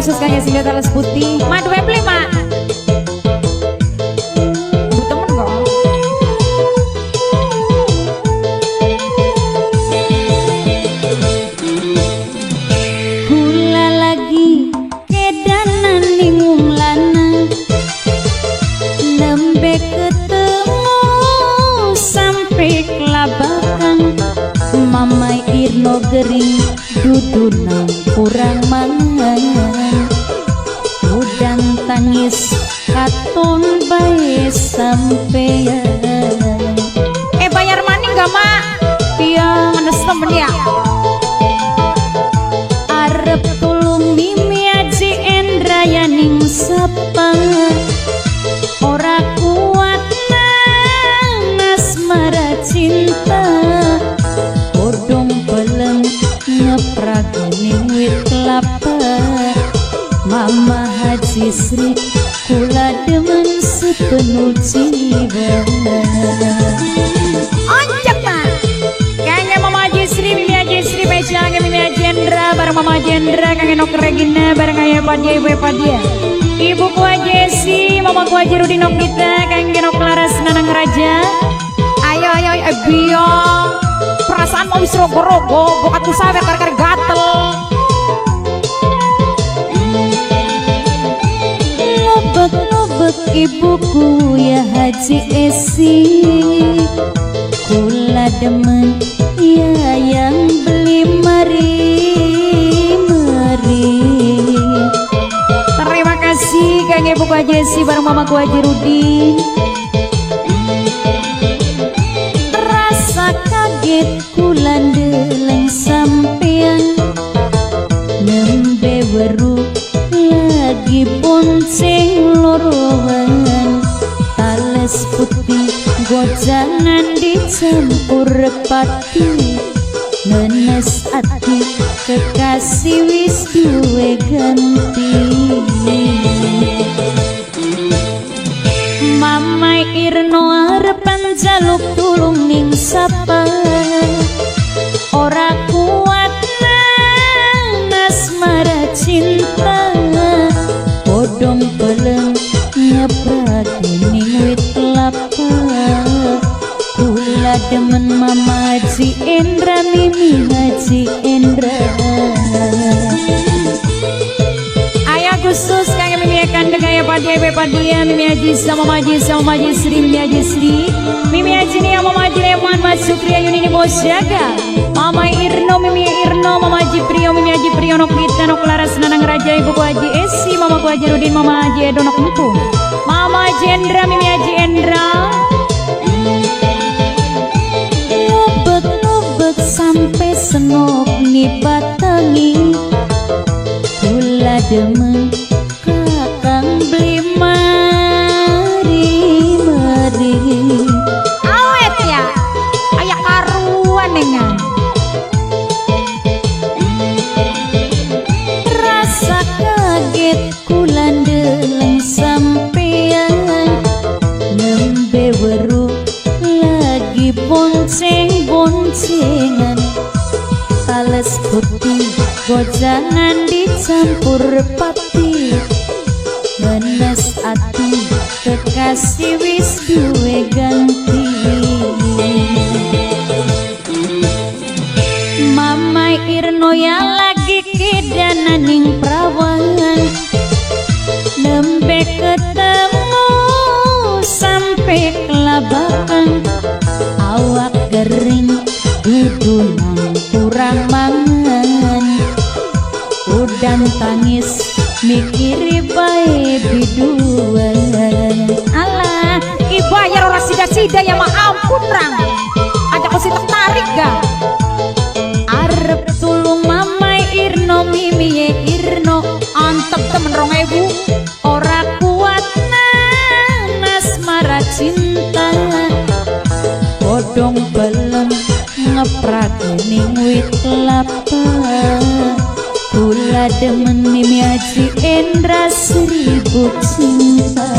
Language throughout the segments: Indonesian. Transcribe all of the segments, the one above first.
khusus kaya singgah talas putih. Mak dua beli mak. Bu temen kok. Kula lagi kedanan ningung lana, nembe ketemu sampai kelabakan. Mamai Irno gering dudunang kurang mangan, udan tangis katon bae sampeyan. Bayar maning gak mak? Tiang Ngenes temen ya. arep tulung Mimi Aji Endra yaning sapa, ora kuat nang asmara cinta, bodong pelem ngepraguning wit kelapa. Mama Haji Sri kula demen sepenuh jiwa. Onjek mak. Kayaknya Mama Haji Sri, Mimi Haji Sri, Meja, Mimi Haji Endra, bareng Mama Haji Endra, Kang Enok Regina, bareng Ayah Padia, Ibu Padia. Ibu ku Jesi, Mama ku Haji Rudi Nokita, Kang Enok Laras Nanang Raja. Ayo, biyo. Perasaan mau wis rogo-rogo, bokat ku sawer kar-kar gatel. Lobek-lobek ibuku ya Haji Esi, kula demen ya yang beli mari. Terima kasih Kang Ibu ku Jesi, bareng Mama ku Haji Rudi. Rasa kaget kula ndeleng sampean, nembe weru lagi bonceng lorowan, tales putih gojangan dicampur pati, nenes ati kekasih wis duwe ganti. Mamai Irno arepan jaluk tulung ning sapa, ora kuat nang asmara cinta, bodong pelem ngepraguning wit kelapa. Kula demen Mama Haji Endra, Mimi Haji Endra. Ayah khusus Kang Mimi Kandeng, Ayah Padia, Ibu Padia, Mimi Haji sama Mama Haji, sama Mama Haji Sri, Mimi Haji Sri, Mimi Haji Nia, Mama Haji Leman, Mas Sukri, Ayuni Bos Jaga, Mama Irno, Mimi Irno, Mama Haji Priyo, Mimi Haji Priyo, Nokita, Nok Laras Nanang Raja, Ibu ku Haji Esi, Mama ku Haji Rudin, Mama Haji Edo Nok Mutu, Mama Haji Endra, Mimi Haji Endra. Lobek-lobek sampai senok nibatangi, kula demen kakang beli mari. Awet ya, ayah karuan dengan. Rasa kaget kula ndeleng sampean, nembe weru lagi bonceng-boncengan, tales putih gojangan dicampur pati, nenes ati kekasih wis duwe ganti. Mama Irno yang lagi kedanan ning prawangan, nembe ketemu sampai kelabakan, awak kering dudunang kurang mangan, udan tangis mikiri bae biduan. Alah, ibayar orang sida-sida ya, mak ampun rang. Ajak aku sih tertarik gak? Arep tulung Mama Irno, Mimi Irno, Antep temen 2000. ora kuat nang asmara cinta, bodong pelem ngepraguning wit kelapa. Kula demen Mimi Haji Endra, 1000 cinta.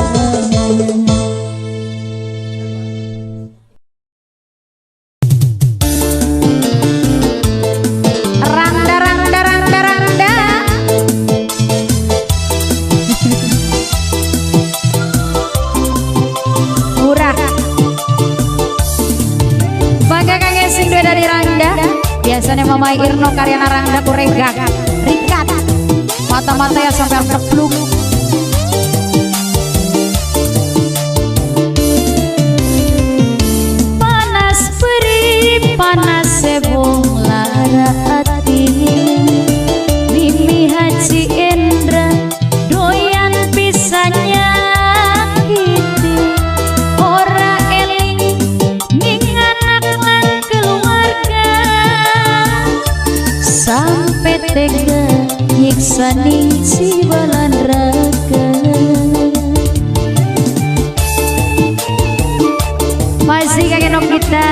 Mama Irno karya Narangda Kuregang Rikat mata-mata ya sampai terbluk. Panas beri panas sebong lara hati Mimi Haji Endra doyan pisahnya gitu ora eling ning anak lan keluarga sampai tega nyiksa ning jiwa lan raga Masih kakek nom kita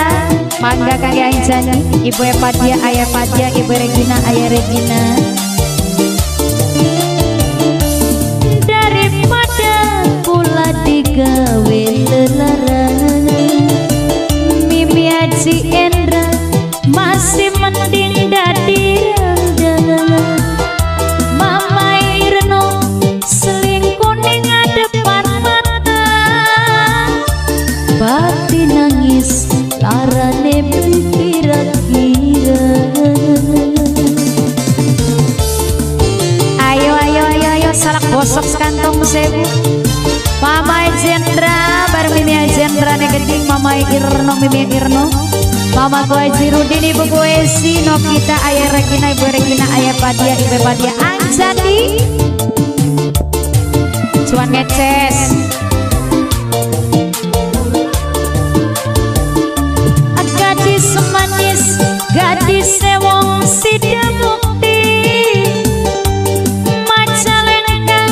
mangga kakek Ainjani Ibu Epadia Ayah Padia Ibu Regina Ayah Regina daripada pula digawe lelaran Mimi Haji Endra masih mending dadi rendah Mama Irno selingkuh ning depan mata batin nangis larane kira-kira Ayo salak bosok sekantong sewu Mama Jendra bareng Mimi Jendra nih geding Mama Irno Mimi Irno Mama Gu Haji Rudin Ibu Gu Esi Nokita Ayah Regina Ibu Regina Ayah Padia Ibu Padia Anjani Cuan ngeces gadis semanis gadis sewong sida bukti Majalengka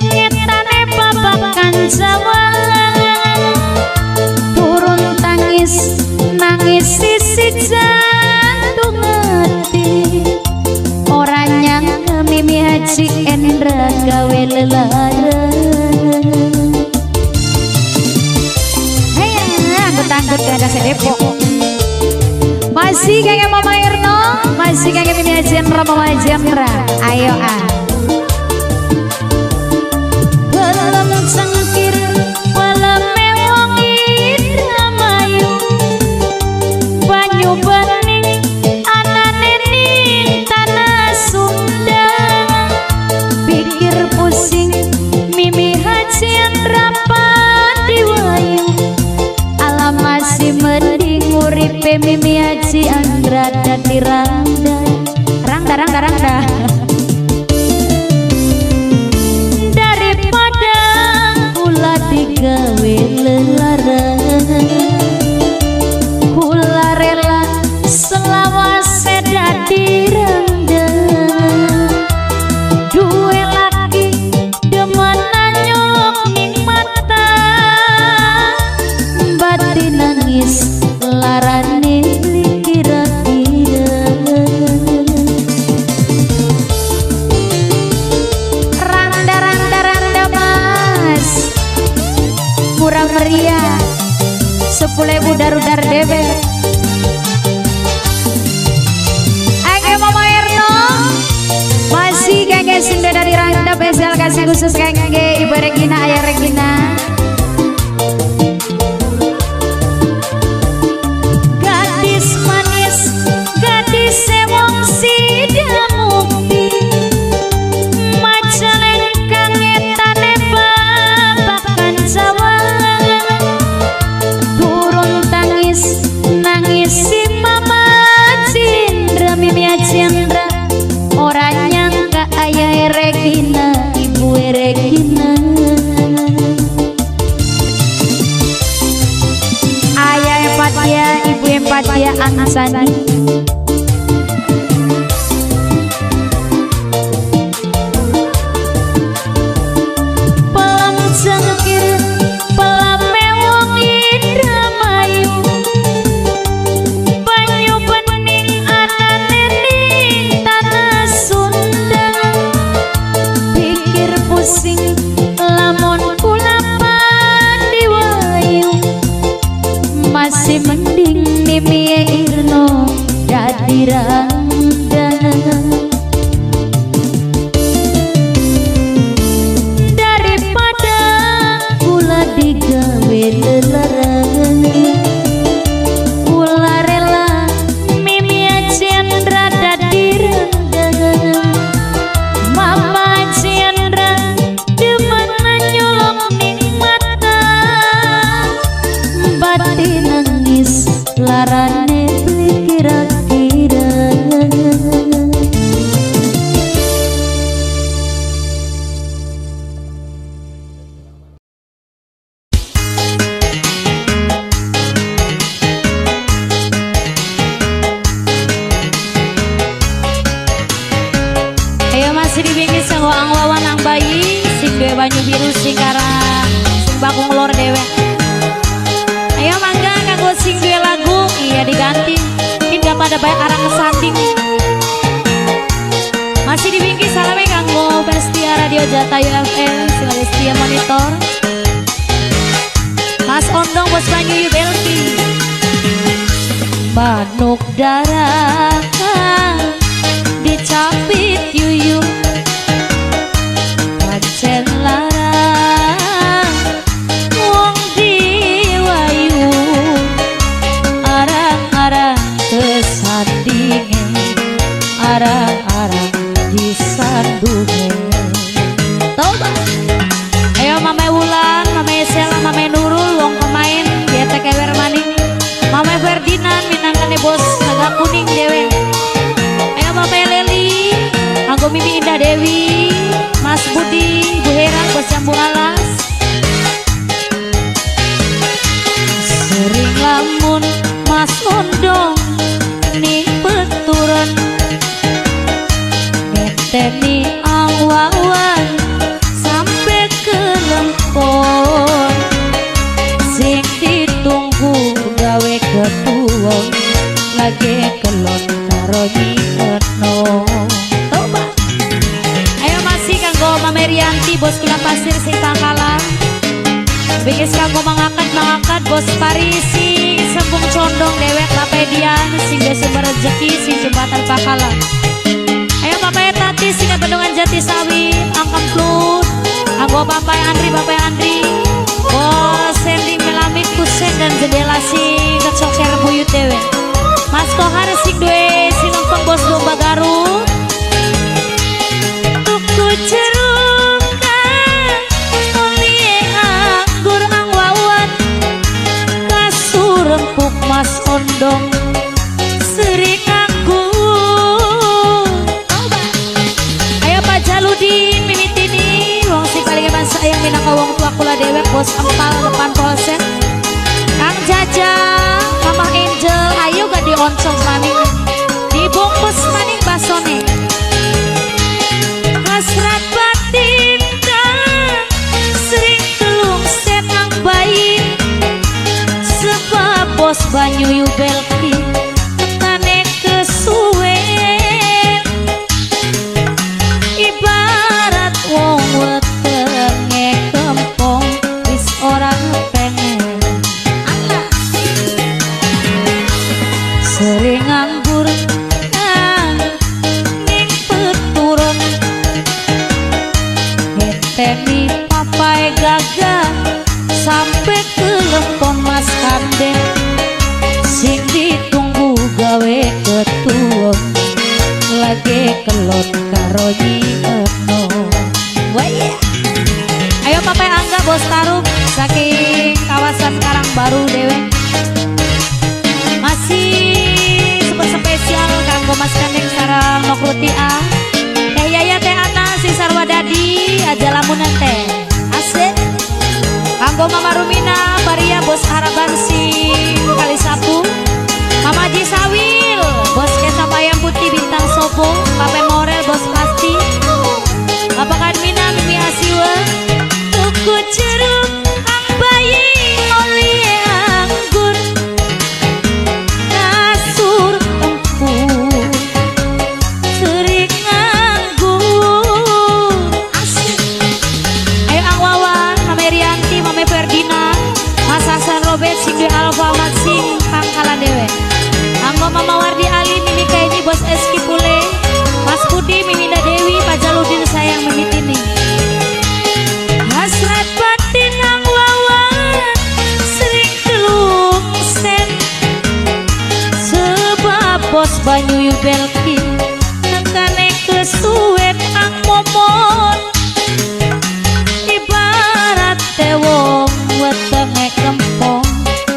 nyetane babakan Jawa turun tangis nangis sisi jantung hati orang nyangka Mimi Haji Endra gawe lelaran anggut-anggut gak ada sedepok masih kayak Mama Irno masih kayak Mimi Jendra Mama Jendra ayo Walam sengkir walam mewong indramayu banyu bening anane ning tanah Sunda pikir pusing Mimi Haji Endra Padiwayu alam masih mending uripe Mimi Haji Endra dadi rangda daripada kula digawe lelaran kula rela selawase dadi rangda duwe lagi demenan nyok ning mata batin nangis larane kira-kira randa mas murah meriah 10.000 darudar debe Ayo Mama Irno masih kakek Sunda dari Randa spesial kasih khusus kakek Ibu Regina Ayah Regina gadis manis gadis sewong sida mukti Majalengka nyetane babakan Jawa turun tangis nangis si Mama Jendra Mimi Jendra orang nyangka Ayah Regina Ibu Regina Ayah Epadia Ibu Epadia Ansani pelam jengkir pelam mewong indramayu banyu bening anane ning tanah Sunda pikir pusing lamun kula Padiwayu masih mending Mimi Irno dadi rangda daripada kula digawe lelaran kula rela Mimi Jendra banyu biru singkarang sing bakung lor dewe. Ayo mangga kanggo sing duwe lagu iya diganti hingga pada baik arah kesanding. Masih dibingki salame kanggo Perstia Radio Jatayu FM sing setia monitor. Mas Ondong bos banyu yu belki. Manuk darah dicapit yuyu pancen larang wong diwayu arang-arang kesandinge arang-arang disandunge. Toba ayo Mame Wulan, Mame Sela, Mame Nurul wong pemain biasa kewer maning. Mame Ferdinand minangkane bos naga kuning dewe. Ayo Bapak Leli, anggo Mimi Indah Dewi, Mas Budi, Bu Hera, bos Jambu Alas. Sering lamun Mas Ondong ning peturon ngeteni awawan sampai ke lempon sing ditunggu gawe ketua lagi kelon karo nyikeno. Toba ayo masih kanggo Mame Rianti bos Gula Pasir sing Pangkalan. Bingis kanggo mangangkat bos Parisi sembung condong dewek Lapedian sing sumber rezeki sing jembatan Pangkalan. Ayo Bapak Tati sing Bendungan Jati Sawit angkam flut anggo Bapak Andri bos Sandy Melamik Kusen dan jendela sing kecoker buyut dewe. Mas Kohar sing duwe sing lempeng bos domba Garut. Tuku jeruk olie anggur angwawan kasur empuk Mas Ondong sering anggur. Ayo Pak Jaludin mimitini wong sing paling eman sayang minangka wong tua kula dewek bos empal depan polsek. Kang Jaja, Mama Angel, ayo gak dioncong maning, dibungkus maning basone. Hasrat batin dan sering telung senang bayi, sebab bos banyu yu belki tekane kesuwen. Ibarat wong wetenge kempong wis orang pengen. Sering nganggur ning peturon ngeteni papai gagah sampai ke lempon Mas Kandeng sing ditunggu gawe ketua lagi kelon karo nyikeno. Waya ayo papai Angga bos Tarup saking kawasan Karangbaru dewe. Masih spesial kanggo Mas Kandeng sareng Nokrutia Teh Yaya Teh Ana si Sarwadadi aja lamunan teh asik kanggo Mama Rumina Baria bos Haraban sing Kali Sapu. Mama Ji Sawil bos Kesa Payam Putih Bintang Sopo. Bapak Morel bos Pasti. Bapak Kadmina Mimi Asiwa tuku jeruk ang bayi olie anggur kasur empuk sering nganggur. Asik ayo Ang Wawan, Mame Rianti, Mame Ferdinand, Mas Hasan Robert sing duwe Alfamart sing Pangkalan dewe. Anggo Mama Wardi Ali Mimi Kaini bos Eski Pule. Mas Budi Miminda Dewi Pak Jaludin sayang mimitini. Hasrat batin Ang Wawan sering telung sen sebab bos banyu yu belki nekane kesuwen ang momon. Ibarat tewong wetenge kempong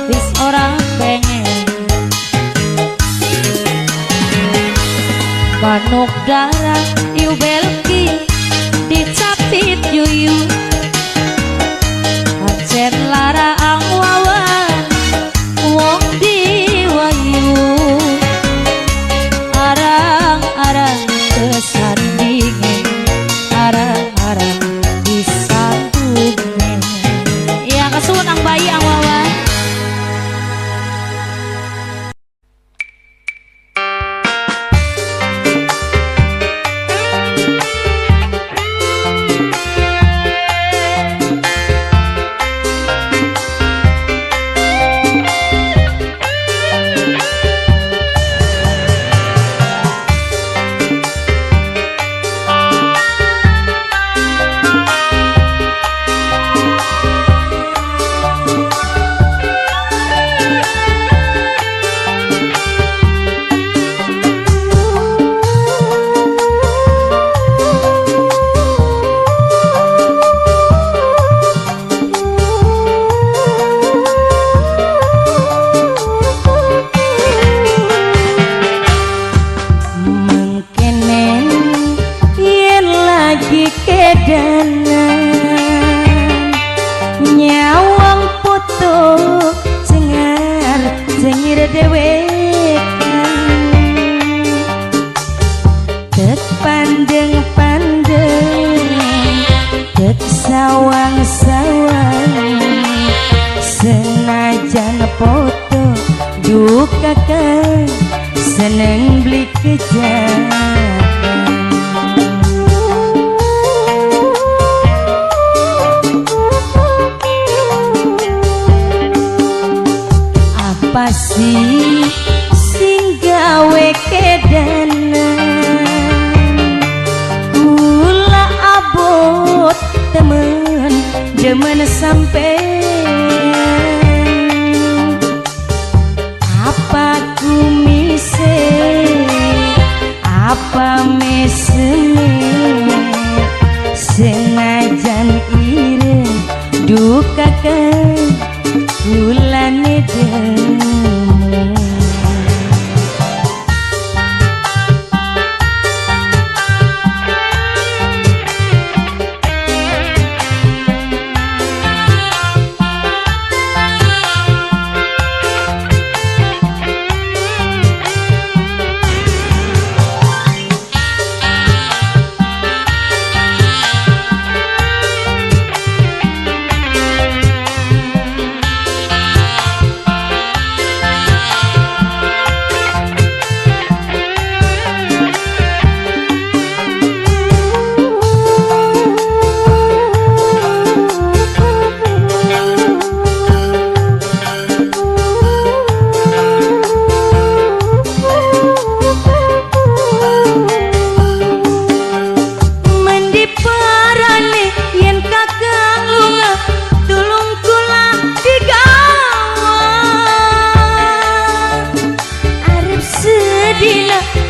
wis ora pengen. Manuk darah yu belki rek sawang-sawang senajan foto duka kan seneng beli kejaban. Apa sih sing gawe kedanan kula abot temen demen sampean. Apa kumise apa mesene senajan ireng duka kan kulane demen.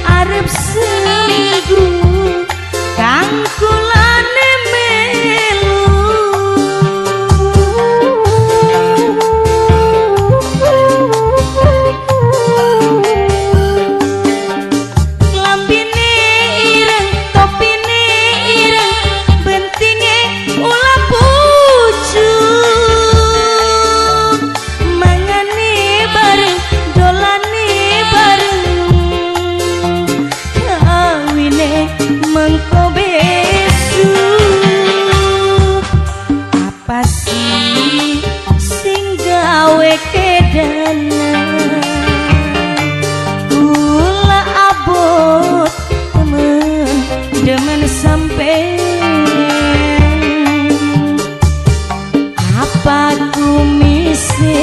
Arep seminggu kang kulane melu klambine ireng topine ireng bentinge ulah pucuk mangane bareng dolane bareng mengko besok. Apa sih sing gawe kedanan kula abot temen demen sampean. Apa kumise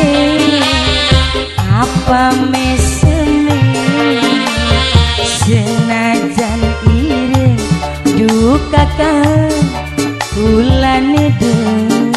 apa mesene senajan duka kan kulane demen.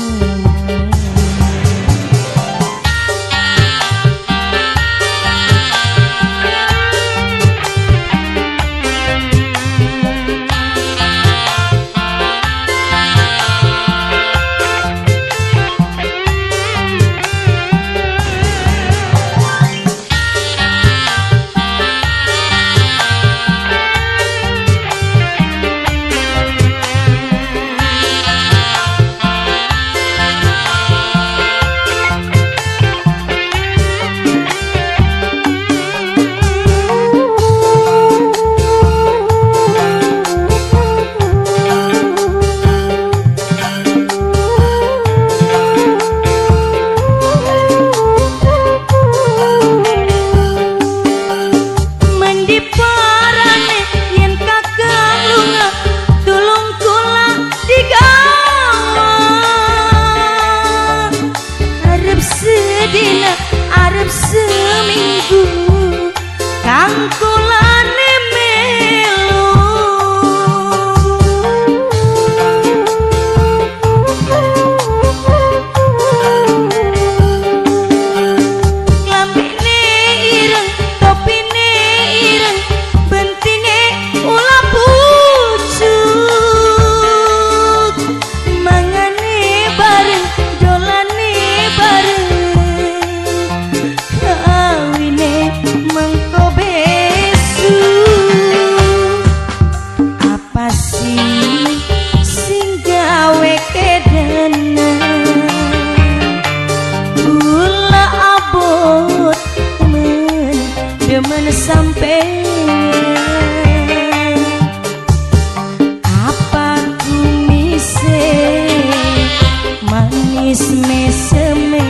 wis meseme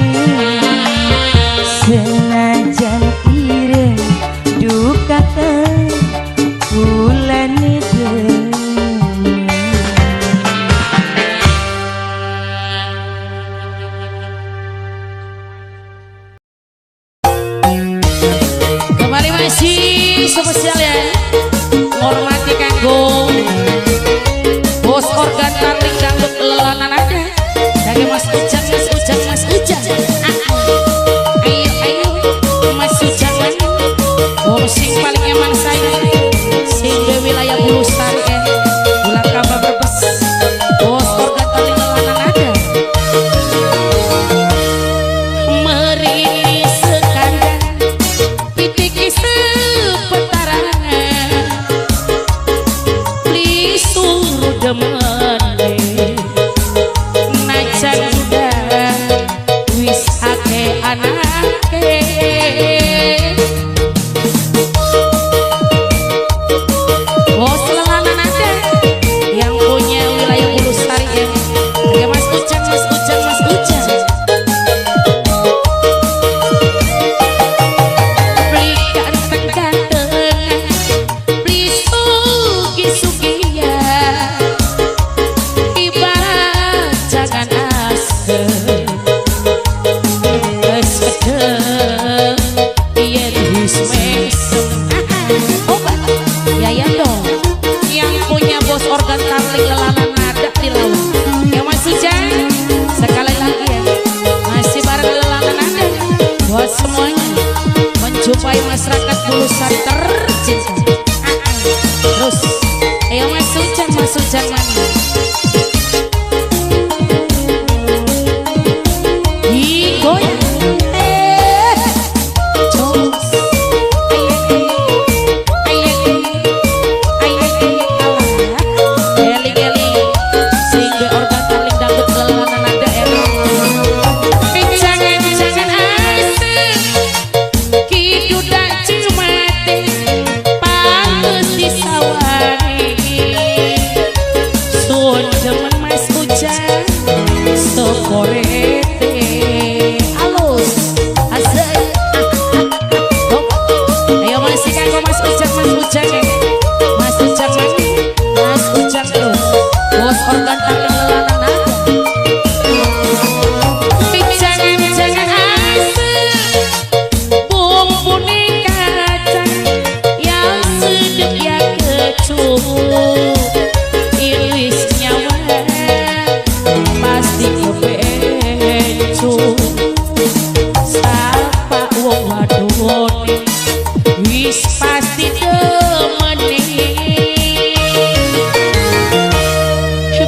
senajan ireng duka bulane kembali masih spesial ya, hormati kanggo bos organ tarling dangdut lelanan ada dari Mas Ujang, Mas Ujang, Mas Ujang. Ayo, ayo, Mas Ujang mana? Oh, sing paling eman saya, sing di wilayah Bulusari ya, bulan kabar berbes, bos organ tarling lelanan ada. Merini sekandang, pitiki sepetarangan, beli suruh demane, najan juga wis ake anake. Bos lelanan ada yang punya wilayah Bulusari ya, ada Mas Ujang, Mas Ujang, Mas Ujang. Beli ganteng-ganteng, beli sugi-sugiya, ibarat jangan asem, sedep, iya wis mesem. Obat, ya ya dong, yang punya bos organ tarling lelanan ada di laut. Ya Mas Ujang, sekali lagi ya, masih bareng lelanan ada buat semuanya menjumpai masyarakat Bulusari tercinta. Terus, ayo Mas Ujang, Mas Ujang mana? Goyang, jos, eling-eling, sing di organ tarling dangdut lelanan ada eling. Jangan-jangan asem, kidudak cimate, pantes disawari. Sun demen Mas Ujang, seporete alus asik. Ayo masih kanggo Mas Ujang, Mas Ujang ya. Mas Ujang mana? Mas Ujang terus bos organ tarling lelanan ada. Jangan-jangan asem, bumbune kacang yang sedep ya kecup, iris nyawa pasti kebencup. Sapa wong wadone wis pasti demene,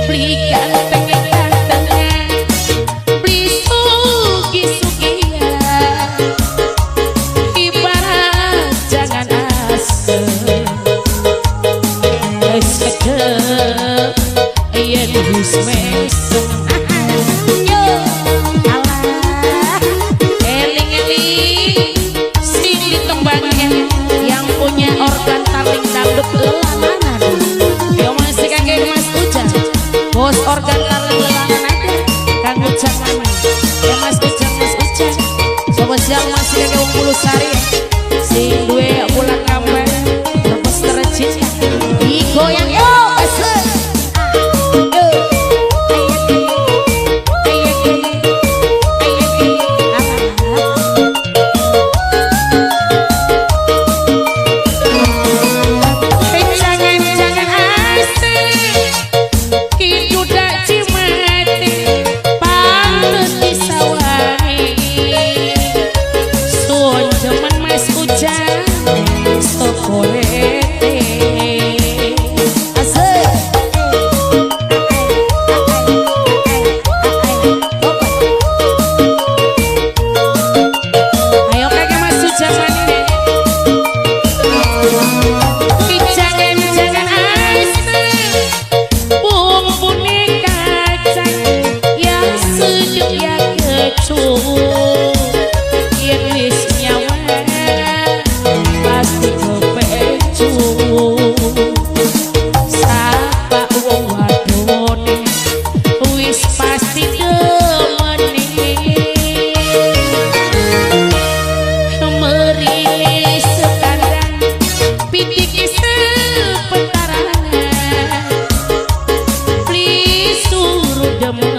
beli ganteng-ganteng, beli sugi-sugiya, ibarat jangan asem, sedep, iya wis mesem. Yo, alah, eling-eling, sing ditembangnya yang punya organ tarling dangdut lelanan. Yo masih kangge Mas Ujang, bos organ tarling lelanan ada, Kang Ujang mana? Ya Mas Ujang, Mas Ujang, spesial masih kangge wong Bulusari ya, sing duwe bulan kabar berbes tercinta. Goyang yo, asik. Jangan-jangan asik, kidudak cimate, pantes disawari. adem